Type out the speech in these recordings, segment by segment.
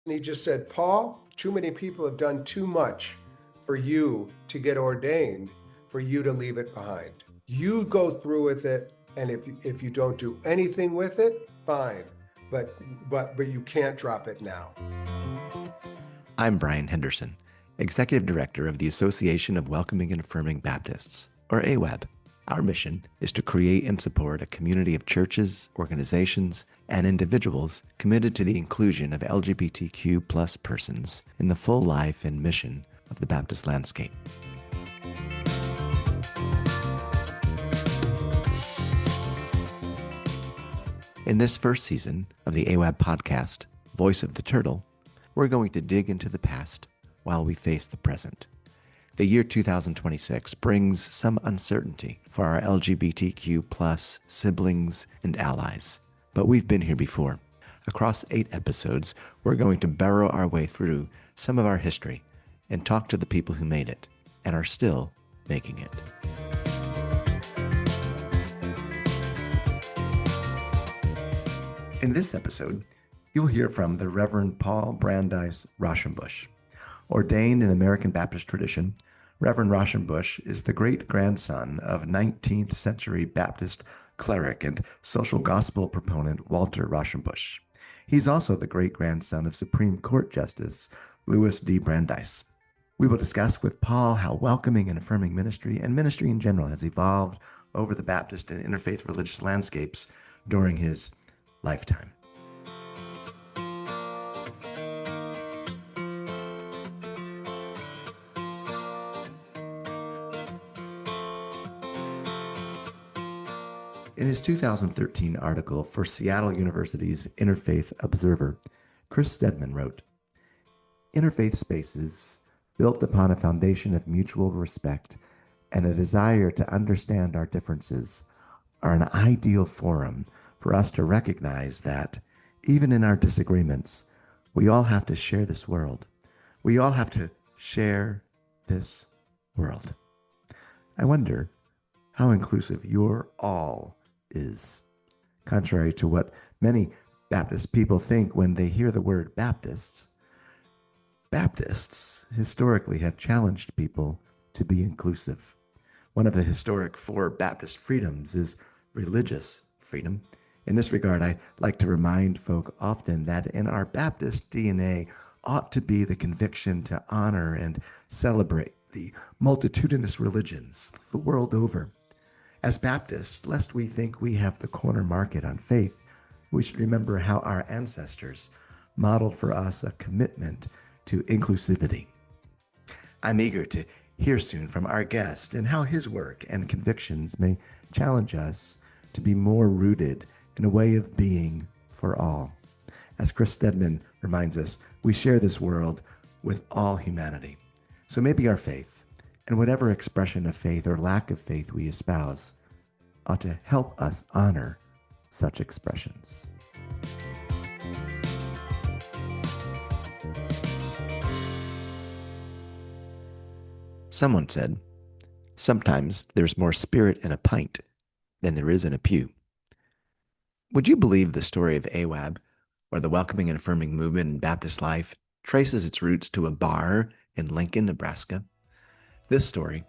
And he just said, Paul, too many people have done too much for you to get ordained, for you to leave it behind. You go through with it, and if you don't do anything with it, fine. But you can't drop it now. I'm Brian Henderson, Executive Director of the Association of Welcoming and Affirming Baptists, or AWAB. Our mission is to create and support a community of churches, organizations, and individuals committed to the inclusion of LGBTQ plus persons in the full life and mission of the Baptist landscape. In this first season of the AWAB podcast, Voice of the Turtle, we're going to dig into the past while we face the present. The year 2026 brings some uncertainty for our LGBTQ plus siblings and allies, but we've been here before. Across 8 episodes, we're going to burrow our way through some of our history and talk to the people who made it and are still making it. In this episode, you'll hear from the Reverend Paul Brandeis Raushenbush. Ordained in American Baptist tradition, Reverend Raushenbush is the great-grandson of 19th century Baptist cleric and social gospel proponent Walter Raushenbush. He's also the great-grandson of Supreme Court Justice Louis D. Brandeis. We will discuss with Paul how welcoming and affirming ministry and ministry in general has evolved over the Baptist and interfaith religious landscapes during his lifetime. In his 2013 article for Seattle University's Interfaith Observer, Chris Stedman wrote, "Interfaith spaces, built upon a foundation of mutual respect and a desire to understand our differences, are an ideal forum for us to recognize that, even in our disagreements, we all have to share this world. We all have to share this world." I wonder how inclusive your all is. Contrary to what many Baptist people think when they hear the word Baptists, Baptists historically have challenged people to be inclusive. One of the historic 4 Baptist freedoms is religious freedom. In this regard, I like to remind folk often that in our Baptist DNA ought to be the conviction to honor and celebrate the multitudinous religions the world over. As Baptists, lest we think we have the corner market on faith, we should remember how our ancestors modeled for us a commitment to inclusivity. I'm eager to hear soon from our guest and how his work and convictions may challenge us to be more rooted in a way of being for all. As Chris Stedman reminds us, we share this world with all humanity. So maybe our faith, and whatever expression of faith or lack of faith we espouse, ought to help us honor such expressions. Someone said, "Sometimes there's more spirit in a pint than there is in a pew." Would you believe the story of AWAB, or the welcoming and affirming movement in Baptist life, traces its roots to a bar in Lincoln, Nebraska? This story,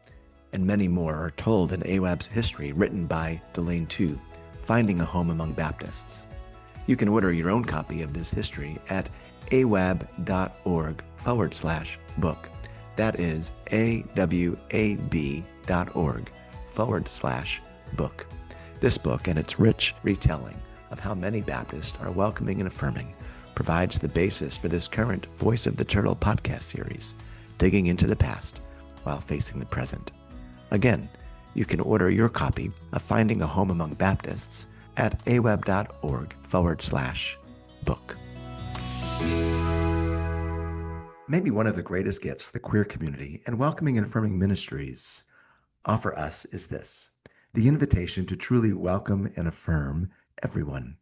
and many more, are told in AWAB's history written by Delane Tu, Finding a Home Among Baptists. You can order your own copy of this history at awab.org/book. That is awab.org/book. This book and its rich retelling of how many Baptists are welcoming and affirming provides the basis for this current Voice of the Turtle podcast series, digging into the past while facing the present. Again, you can order your copy of Finding a Home Among Baptists at awab.org/book. Maybe one of the greatest gifts the queer community and welcoming and affirming ministries offer us is this: the invitation to truly welcome and affirm everyone.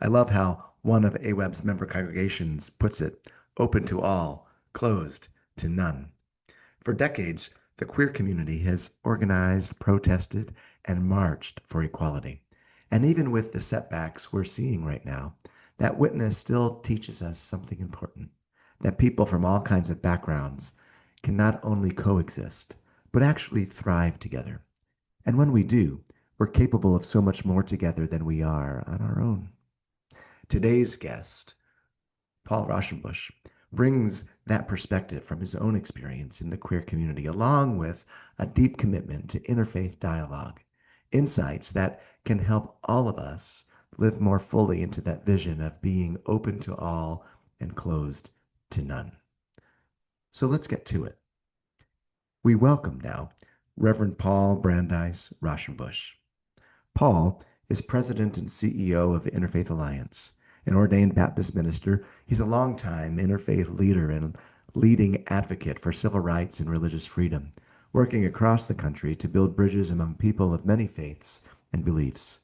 I love how one of AWAB's member congregations puts it, open to all, closed to none. For decades, the queer community has organized, protested, and marched for equality. And even with the setbacks we're seeing right now, that witness still teaches us something important. that people from all kinds of backgrounds can not only coexist, but actually thrive together. And when we do, we're capable of so much more together than we are on our own. Today's guest, Paul Raushenbush, brings that perspective from his own experience in the queer community, along with a deep commitment to interfaith dialogue, insights that can help all of us live more fully into that vision of being open to all and closed to none. So let's get to it. We welcome now Reverend Paul Brandeis Raushenbush. Paul is president and CEO of the Interfaith Alliance, an ordained Baptist minister. He's a longtime interfaith leader and leading advocate for civil rights and religious freedom, working across the country to build bridges among people of many faiths and beliefs.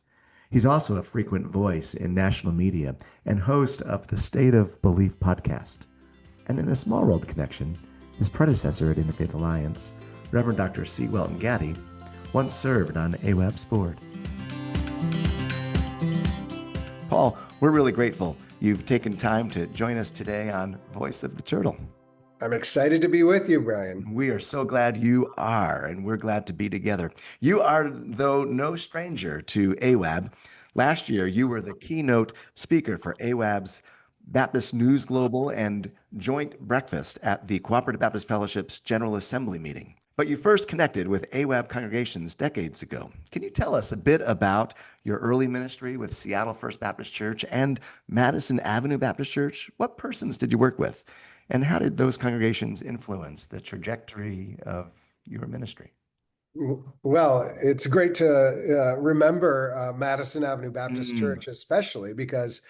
He's also a frequent voice in national media and host of the State of Belief podcast. And in a small world connection, his predecessor at Interfaith Alliance, Reverend Dr. C. Welton Gaddy, once served on AWAB's board. Paul, we're really grateful you've taken time to join us today on Voice of the Turtle. I'm excited to be with you, Brian. We are so glad you are, and we're glad to be together. You are, though, no stranger to AWAB. Last year, you were the keynote speaker for AWAB's Baptist News Global and joint breakfast at the Cooperative Baptist Fellowship's General Assembly meeting. But you first connected with AWAB congregations decades ago. Can you tell us a bit about your early ministry with Seattle First Baptist Church and Madison Avenue Baptist Church? What persons did you work with? And how did those congregations influence the trajectory of your ministry? Well, it's great to remember Madison Avenue Baptist Church, especially because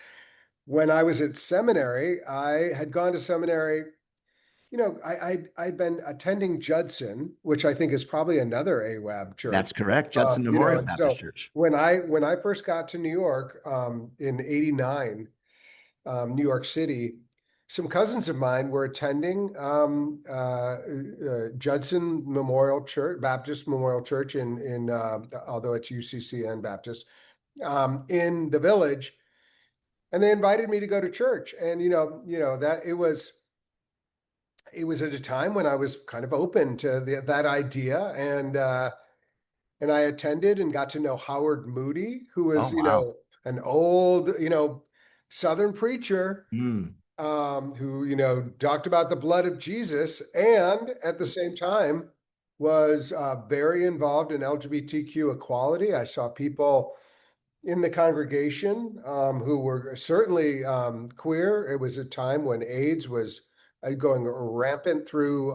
when I was at seminary, I had gone to seminary. I'd been attending Judson, which I think is probably another AWAB church. That's correct, Judson Memorial Baptist Church. When I first got to New York in '89, New York City, some cousins of mine were attending Judson Memorial Church, Baptist Memorial Church in although it's UCC and Baptist, in the Village, and they invited me to go to church. And that it was at a time when I was kind of open to that idea, and I attended and got to know Howard Moody, who was an old Southern preacher. Who talked about the blood of Jesus, and at the same time was very involved in LGBTQ equality. I saw people in the congregation who were certainly queer. It was a time when AIDS was going rampant through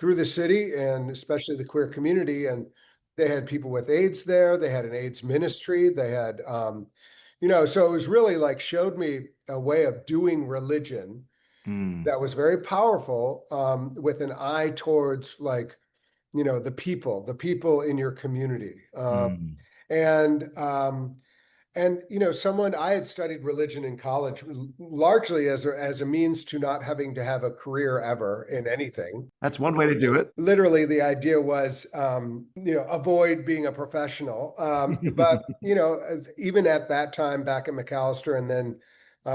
the city, and especially the queer community. And they had people with AIDS there. They had an AIDS ministry. They had so it was really like showed me a way of doing religion that was very powerful, with an eye towards the people in your community. Someone, I had studied religion in college largely as a means to not having to have a career ever in anything. That's one way to do it. Literally, the idea was, avoid being a professional. But even at that time back at McAllister, and then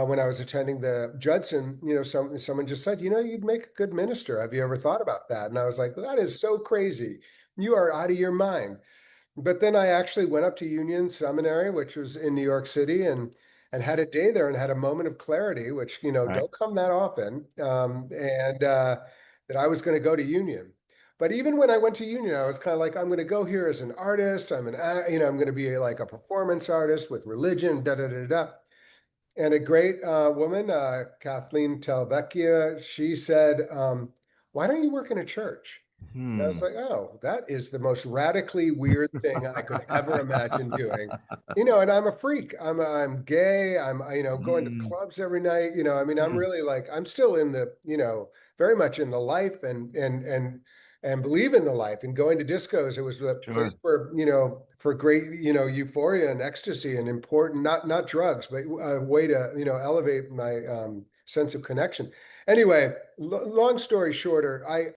when I was attending the Judson, someone just said, you'd make a good minister. Have you ever thought about that? And I was like, that is so crazy. You are out of your mind. But then I actually went up to Union Seminary, which was in New York City, and had a day there and had a moment of clarity, which don't come that often, and that I was going to go to Union. But even when I went to Union, I was kind of like, I'm going to go here as an artist. I'm going to be like a performance artist with religion, da da da da. And a great woman, Kathleen Telvecchia, she said, "Why don't you work in a church?" And I was like, oh, that is the most radically weird thing I could ever imagine doing. And I'm a freak. I'm gay. I'm going to clubs every night. I'm really I'm still in the, very much in the life and believe in the life, and going to discos. It was a place for great, euphoria and ecstasy, and important, not drugs, but a way to, elevate my sense of connection. Anyway, long story shorter, I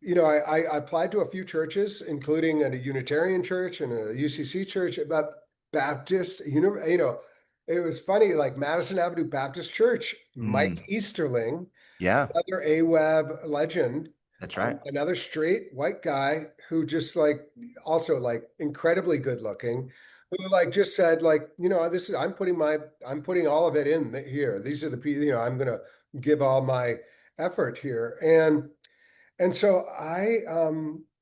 applied to a few churches, including a Unitarian church and a UCC church, but Baptist, it was funny, like Madison Avenue Baptist Church Mike Mm. Easterling, Yeah, another AWAB legend, that's right. another straight white guy who just like also like incredibly good looking, who like just said like, this is I'm putting all of it in here. These are the people, I'm gonna give all my effort here. And so I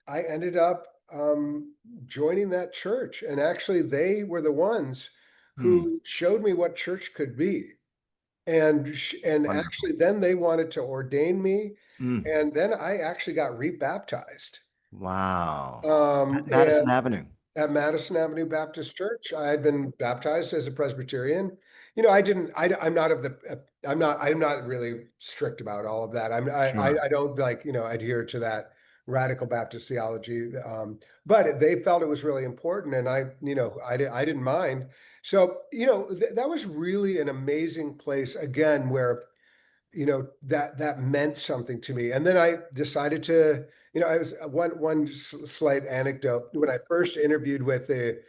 ended up joining that church. And actually they were the ones Mm. who showed me what church could be. And Wonderful. actually then they wanted to ordain me, Mm. and then I actually got rebaptized. Wow. And Madison Avenue. at Madison Avenue Baptist Church, I had been baptized as a Presbyterian. I didn't. I'm not of the. I'm not really strict about all of that. Sure. I don't like adhere to that radical Baptist theology. But they felt it was really important, and I didn't mind. So that was really an amazing place again, where that meant something to me. And then I decided to, I was one slight anecdote when I first interviewed with the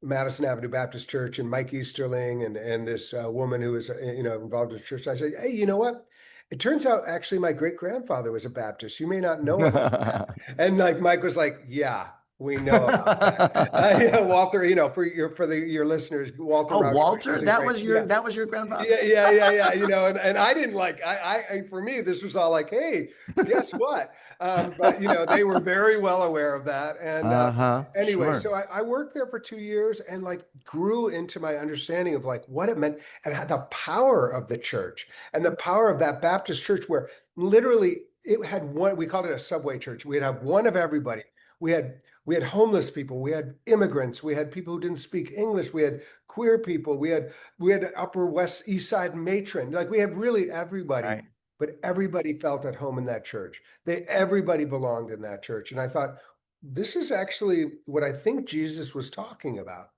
Madison Avenue Baptist Church and Mike Easterling and this woman who was involved in the church. I said, hey, you know what? It turns out actually my great grandfather was a Baptist. You may not know about that. And like Mike was like, yeah, we know about that. Yeah, Walter, for your listeners, Walter Oh, Raushenbush Walter, was a great, yeah. that was your grandfather? Yeah. And I didn't like for me, this was all like, hey, guess what? But they were very well aware of that. And Uh-huh. anyway, Sure. so I worked there for 2 years and like grew into my understanding of like what it meant and had the power of the church and the power of that Baptist church where literally it had one, we called it a subway church. We'd have one of everybody. We had we had homeless people, we had immigrants, we had people who didn't speak English, we had queer people, we had Upper West East Side matron. Like we had really everybody, Right. but everybody felt at home in that church. Everybody belonged in that church. And I thought, this is actually what I think Jesus was talking about.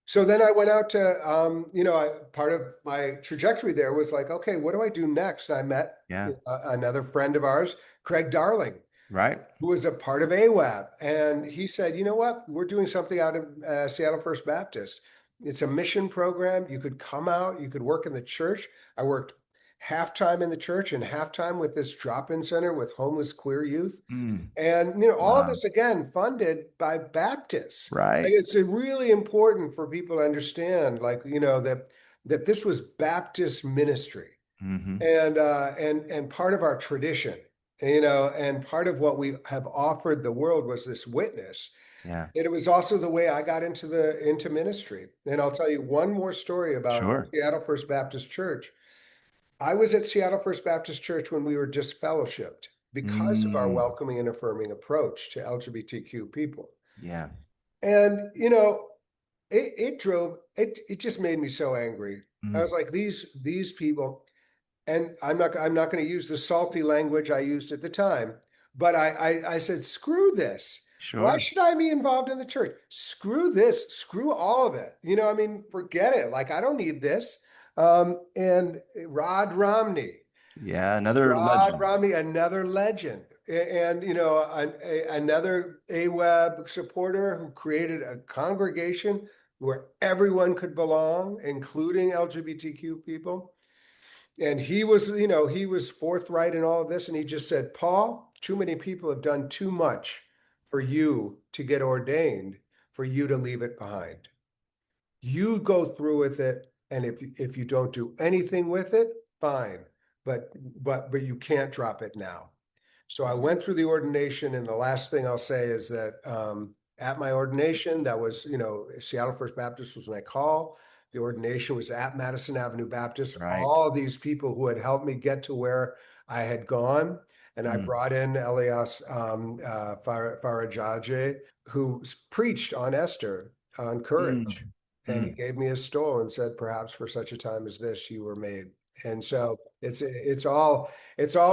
So then I went out to, part of my trajectory there was like, okay, what do I do next? And I met Yeah. another friend of ours, Craig Darling, Right. who was a part of AWAB. And he said, you know what? We're doing something out of Seattle First Baptist. It's a mission program. You could come out, you could work in the church. I worked half-time in the church and half-time with this drop-in center with homeless queer youth. Mm. And all of Wow. this again funded by Baptists. Like Right. it's really important for people to understand, like, that this was Baptist ministry Mm-hmm. and part of our tradition, and part of what we have offered the world was this witness. Yeah. And it was also the way I got into ministry. And I'll tell you one more story about Sure. Seattle First Baptist Church. I was at Seattle First Baptist Church when we were disfellowshipped because of our Mm. welcoming and affirming approach to LGBTQ people. Yeah. And it just made me so angry. I Mm. was like, these people, and I'm not going to use the salty language I used at the time, but I said, screw this. Why Sure. should I be involved in the church? Screw this. Screw all of it. I mean, forget it. Like I don't need this. And Yeah. Another Rod legend. Romney, another legend, and another AWeb supporter who created a congregation where everyone could belong, including LGBTQ people. And he was forthright in all of this. And he just said, Paul, too many people have done too much for you to get ordained, for you to leave it behind. You go through with it. And if you don't do anything with it, fine. But you can't drop it now. So I went through the ordination, and the last thing I'll say is that at my ordination, that was, Seattle First Baptist was my call. The ordination was at Madison Avenue Baptist. Right. All these people who had helped me get to where I had gone. And I Mm. brought in Elias Farajaje, who preached on Esther, on courage. Mm. And he Mm. gave me a stole and said, perhaps for such a time as this, you were made. And so it's all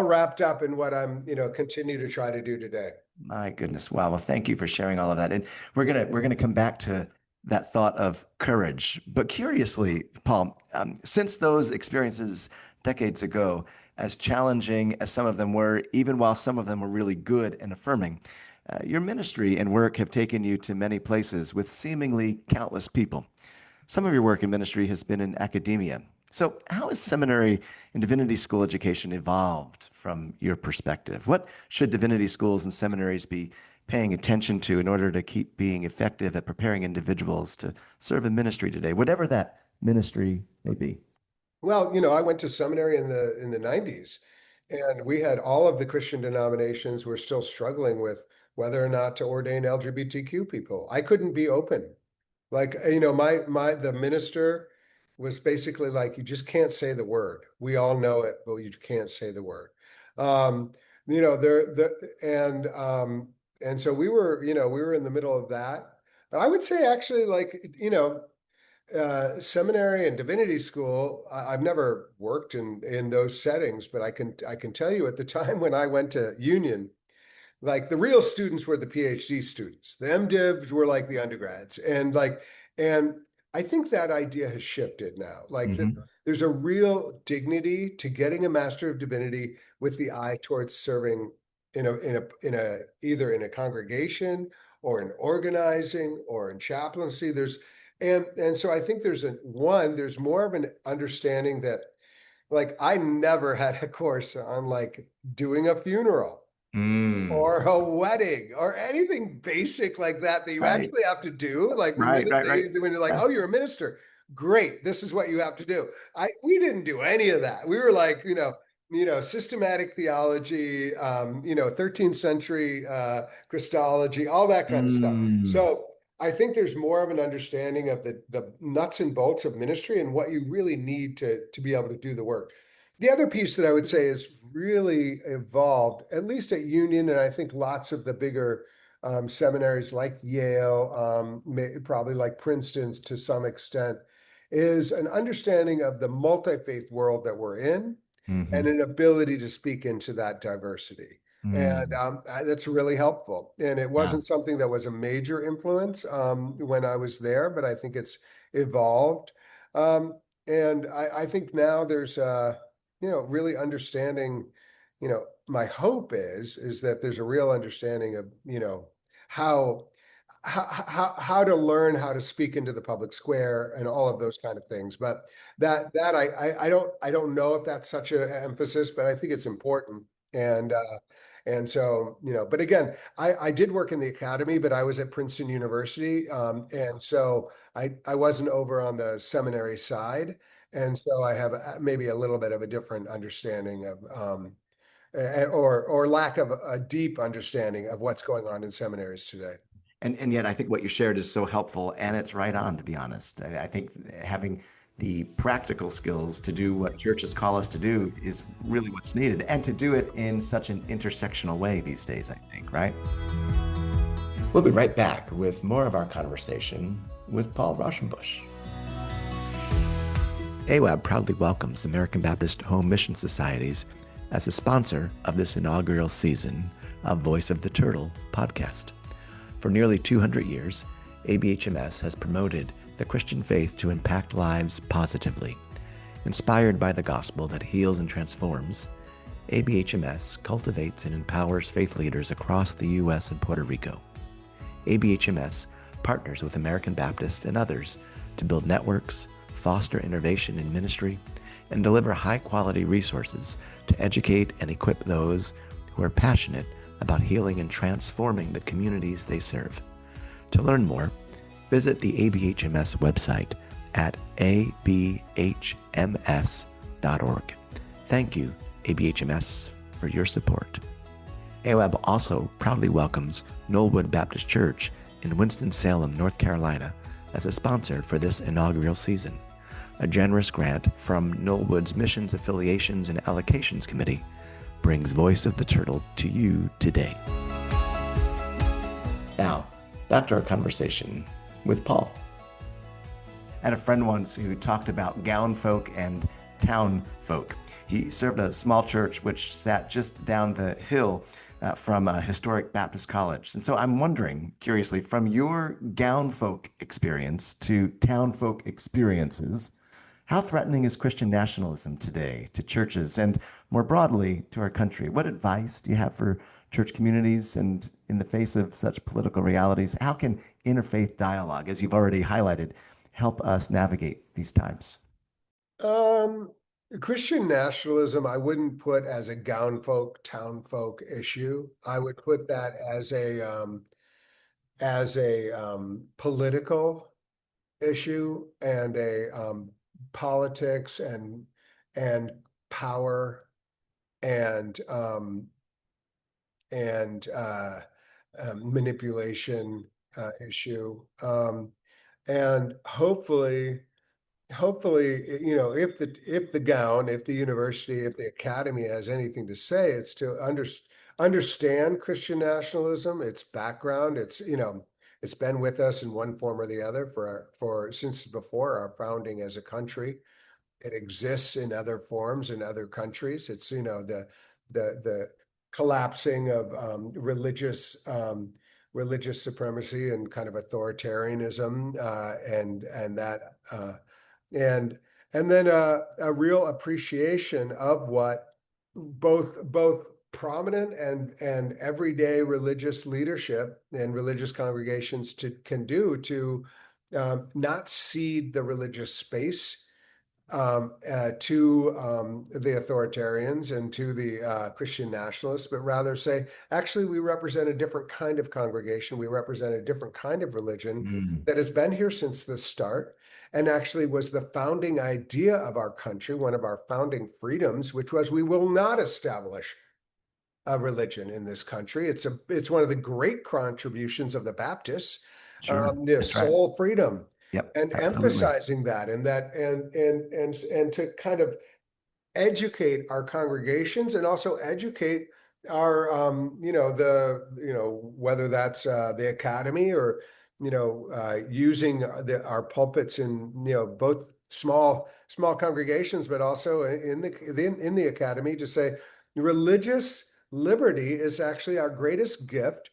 wrapped up in what I'm, continue to try to do today. My goodness. Wow. Well, thank you for sharing all of that. And we're gonna come back to that thought of courage. But curiously, Paul, since those experiences decades ago, as challenging as some of them were, even while some of them were really good and affirming, your ministry and work have taken you to many places with seemingly countless people. Some of your work in ministry has been in academia, So, how has seminary and divinity school education evolved from your perspective? What should divinity schools and seminaries be paying attention to in order to keep being effective at preparing individuals to serve in ministry today, whatever that ministry may be? Well, I went to seminary in the 90s, and we had all of the Christian denominations were still struggling with whether or not to ordain LGBTQ people. I couldn't be open. Like, my the minister was basically like, you just can't say the word. We all know it, but you can't say the word. Um, there the and so we were in the middle of that. But I would say actually, like, seminary and divinity school, I've never worked in those settings, but I can tell you at the time when I went to Union, like the real students were the PhD students. The MDivs were like the undergrads. And I think that idea has shifted now. There's a real dignity to getting a Master of Divinity with the eye towards serving in a either in a congregation or in organizing or in chaplaincy. And so I think there's more of an understanding that, like, I never had a course on like doing a funeral Mm. or a wedding or anything basic like that you Right, actually have to do. Like right, right, right. when you're like, Yeah. oh, you're a minister, great, this is what you have to do. We didn't do any of that. We were like, systematic theology, 13th century Christology, all that kind of stuff. Mm. So I think there's more of an understanding of the nuts and bolts of ministry and what you really need to be able to do the work. The other piece that I would say is really evolved, at least at Union, and I think lots of the bigger seminaries like Yale, probably like Princeton's to some extent, is an understanding of the multi-faith world that we're in and Hmm. an ability to speak into that diversity. And Mm. that's really helpful. And it Yeah. wasn't something that was a major influence when I was there, but I think it's evolved. And I think now there's really understanding, my hope is that there's a real understanding of, how how to learn how to speak into the public square and all of those kind of things. But I don't know if that's such an emphasis, but I think it's important. And so, but again, I did work in the academy, but I was at Princeton University. And so I wasn't over on the seminary side. And so I have maybe a little bit of a different understanding of, or lack of a deep understanding of what's going on in seminaries today. And yet, I think what you shared is so helpful, and it's right on, to be honest. I think having the practical skills to do what churches call us to do is really what's needed, and to do it in such an intersectional way these days, I think, right? We'll be right back with more of our conversation with Paul Raushenbush. AWAB proudly welcomes American Baptist Home Mission Societies as a sponsor of this inaugural season of Voice of the Turtle podcast. For nearly 200 years, ABHMS has promoted the Christian faith to impact lives positively. Inspired by the gospel that heals and transforms, ABHMS cultivates and empowers faith leaders across the U.S. and Puerto Rico. ABHMS partners with American Baptists and others to build networks, foster innovation in ministry, and deliver high-quality resources to educate and equip those who are passionate about healing and transforming the communities they serve. To learn more, visit the ABHMS website at abhms.org. Thank you, ABHMS, for your support. AWAB also proudly welcomes Knollwood Baptist Church in Winston-Salem, North Carolina, as a sponsor for this inaugural season. A generous grant from Knollwood's Missions Affiliations and Allocations Committee brings Voice of the Turtle to you today. Now, back to our conversation with Paul. I had a friend once who talked about gown folk and town folk. He served a small church which sat just down the hill from a historic Baptist college. And so I'm wondering, curiously, from your gown folk experience to town folk experiences, how threatening is Christian nationalism today to churches and more broadly to our country? What advice do you have for church communities? And in the face of such political realities, how can interfaith dialogue, as you've already highlighted, help us navigate these times? Um, Christian nationalism, I wouldn't put as a gown folk, town folk issue. I would put that as a political issue and a politics and power and and manipulation issue. And hopefully, if the gown, if the university, if the academy has anything to say, it's to understand Christian nationalism, its background. It's been with us in one form or the other for since before our founding as a country. It exists in other forms in other countries. It's the collapsing of religious supremacy and kind of authoritarianism, and that and and then a real appreciation of what both prominent and everyday religious leadership and religious congregations can do to not cede the religious space to the authoritarians and to the Christian nationalists, but rather say, actually, we represent a different kind of congregation. We represent a different kind of religion Mm, that has been here since the start and actually was the founding idea of our country, one of our founding freedoms, which was we will not establish a religion in this country. It's one of the great contributions of the Baptists, sure. the That's right. soul freedom, Yep. and Absolutely. emphasizing that and to kind of educate our congregations and also educate our whether that's the academy or using our pulpits in both small congregations but also in the academy to say religious liberty is actually our greatest gift,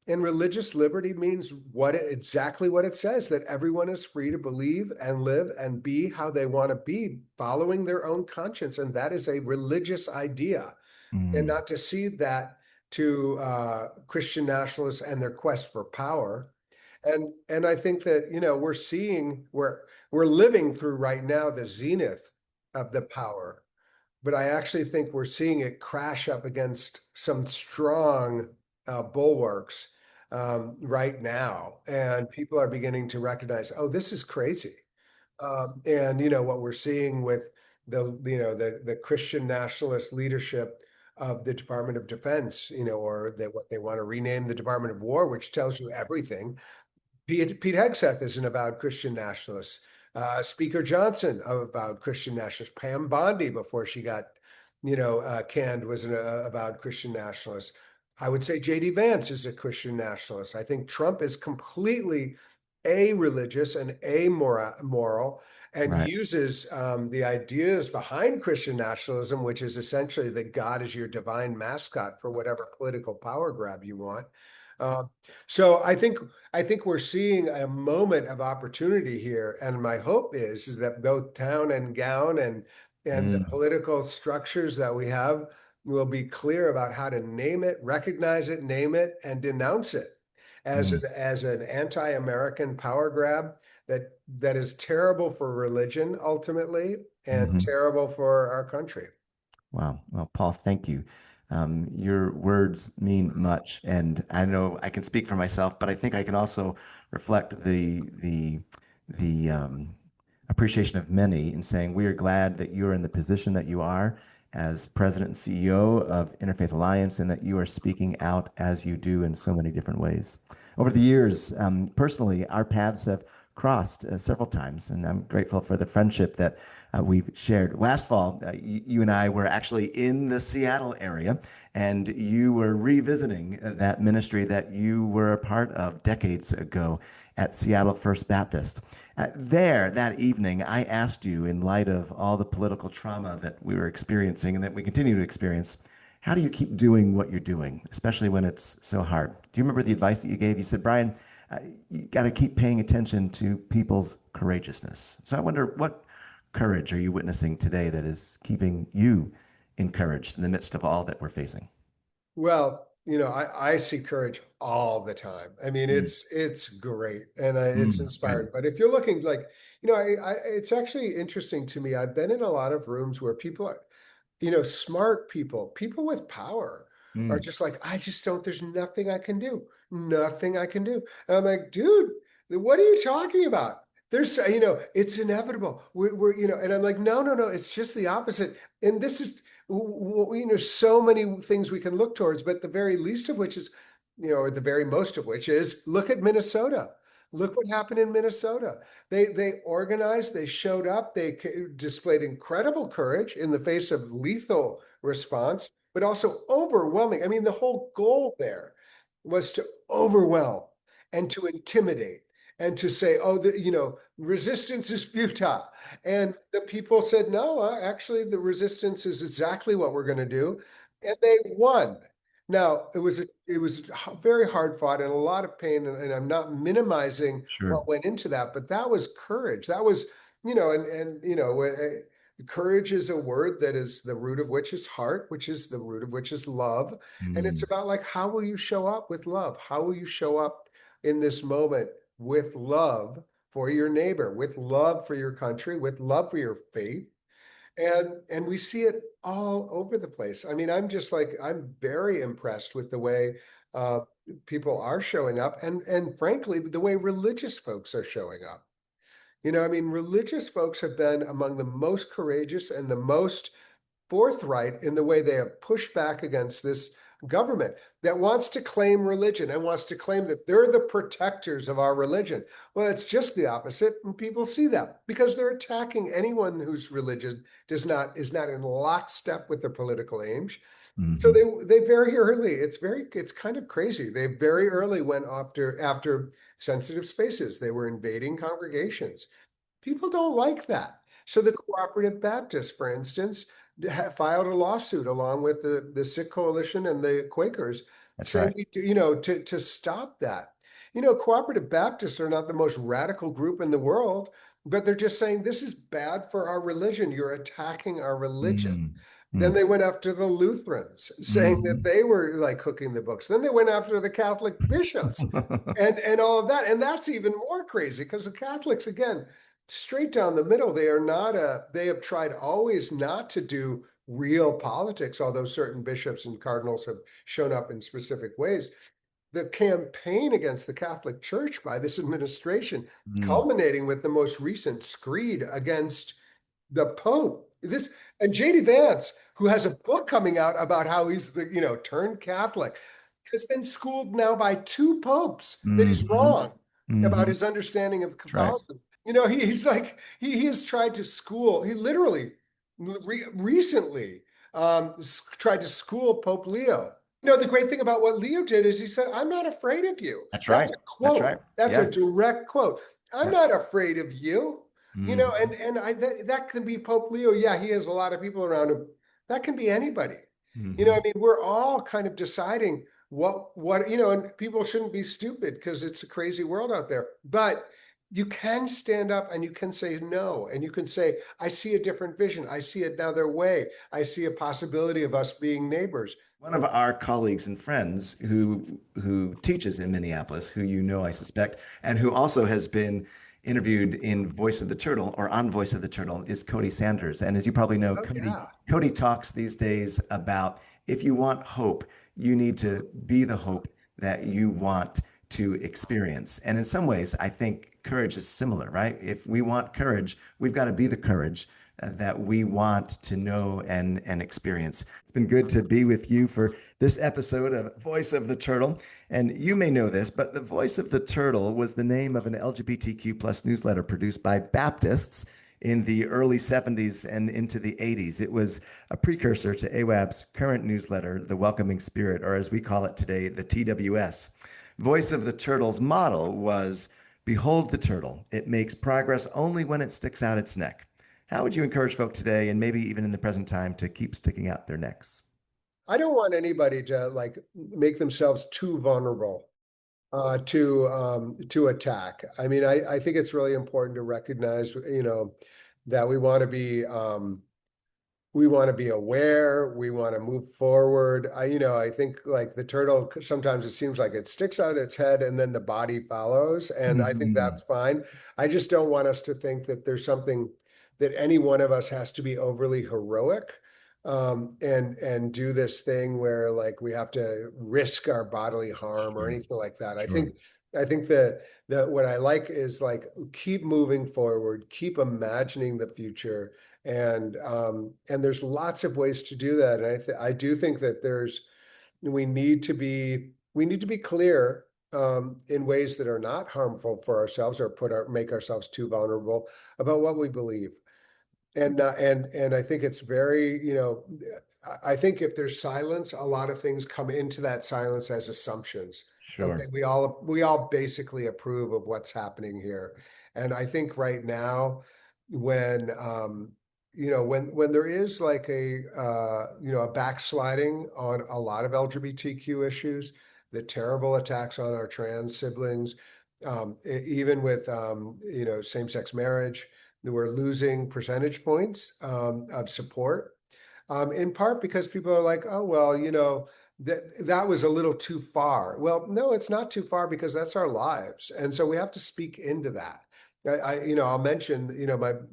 and religious liberty means exactly what it says, that everyone is free to believe and live and be how they want to be, following their own conscience. And that is a religious idea. And Mm, not to cede that to Christian nationalists and their quest for power. And I think that, we're living through right now the zenith of the power, but I actually think we're seeing it crash up against some strong bulwarks right now, and people are beginning to recognize, oh, this is crazy. And what we're seeing with the Christian nationalist leadership of the Department of Defense, or what they want to rename the Department of War, which tells you everything. Pete Hegseth is an avowed Christian nationalist. Speaker Johnson, of avowed Christian nationalist. Pam Bondi, before she got, canned, was an avowed Christian nationalist. I would say J.D. Vance is a Christian nationalist. I think Trump is completely a-religious and amoral, and right. uses the ideas behind Christian nationalism, which is essentially that God is your divine mascot for whatever political power grab you want. Uh, so I think we're seeing a moment of opportunity here, and my hope is that both town and gown and the Mm, political structures that we have will be clear about how to name it, recognize it, name it, and denounce it mm, as an anti-American power grab that is terrible for religion ultimately and mhm. terrible for our country. Wow. Well, Paul, thank you. Your words mean much, and I know I can speak for myself, but I think I can also reflect the appreciation of many in saying we are glad that you are in the position that you are as president and CEO of Interfaith Alliance, and that you are speaking out as you do in so many different ways. Over the years, personally, our paths have crossed several times, and I'm grateful for the friendship that we've shared. Last fall, you and I were actually in the Seattle area, and you were revisiting that ministry that you were a part of decades ago at Seattle First Baptist. There, that evening, I asked you, in light of all the political trauma that we were experiencing and that we continue to experience, how do you keep doing what you're doing, especially when it's so hard? Do you remember the advice that you gave? You said, Brian, you got to keep paying attention to people's courageousness. So I wonder, what courage are you witnessing today that is keeping you encouraged in the midst of all that we're facing? Well, I see courage all the time. I mean, Mm, it's great and it's good. inspiring. But if you're looking like, it's actually interesting to me. I've been in a lot of rooms where people are, smart people, people with power are Mm, just like, I just don't, there's nothing I can do. Nothing I can do. And I'm like, dude, what are you talking about? There's, it's inevitable. And I'm like, no, no, no, it's just the opposite. And this is, so many things we can look towards, but the very least of which is, or the very most of which is look at Minnesota. Look what happened in Minnesota. They organized, they showed up, they displayed incredible courage in the face of lethal response, but also overwhelming. I mean, the whole goal there was to overwhelm and to intimidate and to say, oh, resistance is futile. And the people said, no, actually, the resistance is exactly what we're going to do. And they won. Now, it was very hard fought and a lot of pain, and I'm not minimizing sure. what went into that, but that was courage. That was, courage is a word that is the root of which is heart, which is the root of which is love. And it's Mm, about like, how will you show up with love? How will you show up in this moment with love for your neighbor, with love for your country, with love for your faith? And we see it all over the place. I mean, I'm very impressed with the way uh, people are showing up, and frankly, the way religious folks are showing up. I mean, religious folks have been among the most courageous and the most forthright in the way they have pushed back against this government that wants to claim religion and wants to claim that they're the protectors of our religion. Well, it's just the opposite, and people see that because they're attacking anyone whose religion is not in lockstep with their political aims. So mhm. they very early, it's kind of crazy. They very early went after sensitive spaces. They were invading congregations. People don't like that. So the Cooperative Baptists, for instance, filed a lawsuit along with the Sikh Coalition and the Quakers That's saying, right. to stop that. Cooperative Baptists are not the most radical group in the world, but they're just saying this is bad for our religion. You're attacking our religion. Mm, Then mm, they went after the Lutherans, saying that mhm. they were like cooking the books. Then they went after the Catholic bishops and all of that. And that's even more crazy because the Catholics, again, straight down the middle, they have tried always not to do real politics, although certain bishops and cardinals have shown up in specific ways. The campaign against the Catholic Church by this administration, Mm, culminating with the most recent screed against the Pope. This and JD Vance, who has a book coming out about how he's turned Catholic, has been schooled now by two popes that he's mhm, wrong about mhm. his understanding of That's right. Catholicism. He's like he has tried to school. He literally recently tried to school Pope Leo. The great thing about what Leo did is he said, "I'm not afraid of you." That's That's right. a That's quote. right. That's a Yeah. direct quote. I'm Yeah. not afraid of you. And Mhm, and I that can be Pope Leo. Yeah, he has a lot of people around him. That can be anybody. I mhm. mean, we're all kind of deciding and people shouldn't be stupid because it's a crazy world out there. But you can stand up and you can say no, and you can say, I see a different vision. I see another way. I see a possibility of us being neighbors. One of our colleagues and friends who teaches in Minneapolis, who you know, I suspect, and who also has been interviewed in Voice of the Turtle or on Voice of the Turtle is Cody Sanders. And as you probably know, Oh yeah. Cody talks these days about if you want hope, you need to be the hope that you want to experience. And in some ways, I think courage is similar, right? If we want courage, we've got to be the courage that we want to know and experience. It's been good to be with you for this episode of Voice of the Turtle. And you may know this, but the Voice of the Turtle was the name of an LGBTQ plus newsletter produced by Baptists in the early 70s and into the 80s. It was a precursor to AWAB's current newsletter, The Welcoming Spirit, or as we call it today, the TWS. Voice of the Turtle's motto was, "Behold the turtle. It makes progress only when it sticks out its neck." How would you encourage folk today, and maybe even in the present time, to keep sticking out their necks? I don't want anybody to like make themselves too vulnerable to attack. I mean, I think it's really important to recognize, that we want to be we want to be aware, we want to move forward. I think like the turtle, sometimes it seems like it sticks out its head and then the body follows. And I think Mhm. that's fine. I just don't want us to think that there's something that any one of us has to be overly heroic, and do this thing where like we have to risk our bodily harm or Sure. anything like that. I Sure. think that what I like is like keep moving forward, keep imagining the future, and there's lots of ways to do that. And I do think that we need to be clear, in ways that are not harmful for ourselves or make ourselves too vulnerable about what we believe. And I think it's very, I think if there's silence, a lot of things come into that silence as assumptions. Okay, Sure. we all basically approve of what's happening here. And I think right now, when when there is like a backsliding on a lot of LGBTQ issues, the terrible attacks on our trans siblings, even with same-sex marriage, we're losing percentage points, of support, in part because people are like, oh, well, that was a little too far. Well, no, it's not too far because that's our lives. And so we have to speak into that. I'll mention,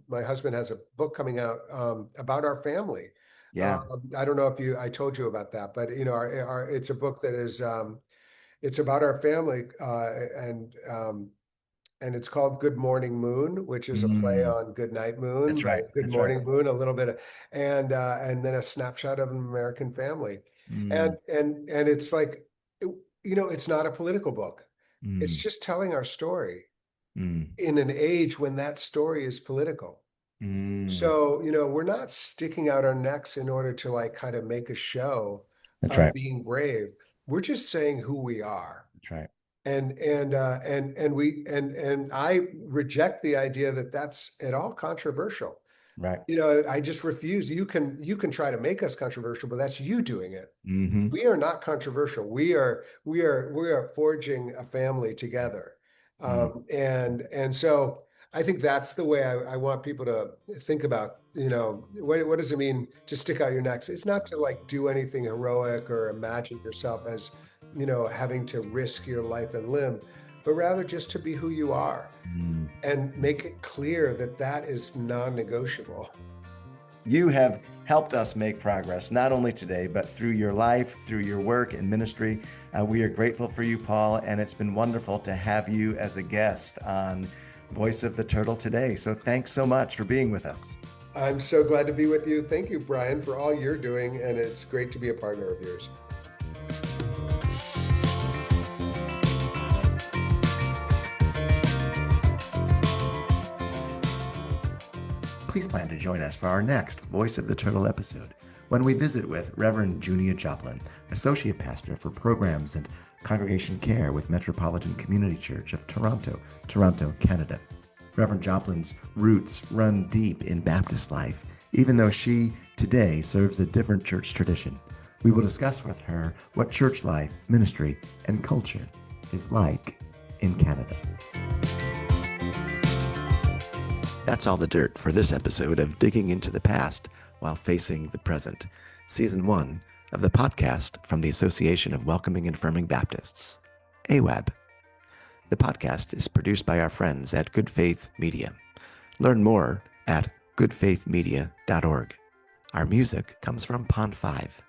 my husband has a book coming out, about our family. Um, Yeah. I don't know if I told you about that, but it's a book that is, it's about our family, and it's called Good Morning Moon, which is a play Mm. on Good Night Moon, That's but right. Good That's right. Morning Moon, a little bit of, and then a snapshot of an American family. Mm. And it's like, it's not a political book. It's Mm. just telling our story Mm. in an age when that story is political. Mm. So, we're not sticking out our necks in order to like kind of make a show That's of right. being brave. We're just saying who we are. That's right. And I reject the idea that that's at all controversial. Right. I just refuse. You can try to make us controversial, but that's you doing it. Mm-hmm. We are not controversial. We are forging a family together. Mm. And so I think that's the way I want people to think about, what does it mean to stick out your necks? It's not to like do anything heroic or imagine yourself as, having to risk your life and limb, but rather just to be who you are Mm. and make it clear that that is non-negotiable. You have helped us make progress, not only today, but through your life, through your work and ministry. We are grateful for you, Paul, and it's been wonderful to have you as a guest on Voice of the Turtle today. So thanks so much for being with us. I'm so glad to be with you. Thank you, Brian, for all you're doing, and it's great to be a partner of yours. Please plan to join us for our next Voice of the Turtle episode when we visit with Reverend Junia Joplin, Associate Pastor for Programs and Congregation Care with Metropolitan Community Church of Toronto, Canada. Reverend Joplin's roots run deep in Baptist life, even though she today serves a different church tradition. We will discuss with her what church life, ministry, and culture is like in Canada. That's all the dirt for this episode of Digging into the Past while Facing the Present, Season 1 of the podcast from the Association of Welcoming and Affirming Baptists, AWAB. The podcast is produced by our friends at Good Faith Media. Learn more at goodfaithmedia.org. Our music comes from Pond 5.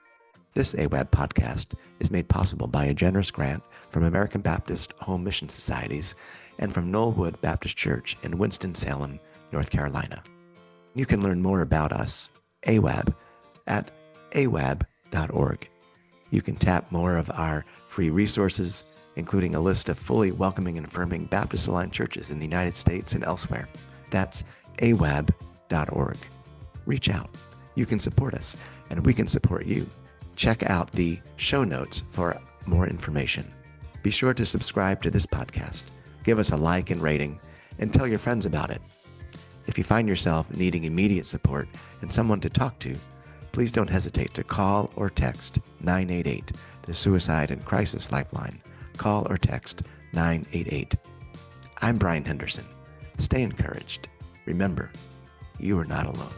This AWAB podcast is made possible by a generous grant from American Baptist Home Mission Societies and from Knollwood Baptist Church in Winston-Salem, North Carolina. You can learn more about us, AWAB, at awab.org. You can tap more of our free resources, including a list of fully welcoming and affirming Baptist-aligned churches in the United States and elsewhere. That's awab.org. Reach out. You can support us, and we can support you. Check out the show notes for more information. Be sure to subscribe to this podcast, give us a like and rating, and tell your friends about it. If you find yourself needing immediate support and someone to talk to, please don't hesitate to call or text 988, the Suicide and Crisis Lifeline. Call or text 988. I'm Brian Henderson. Stay encouraged. Remember, you are not alone.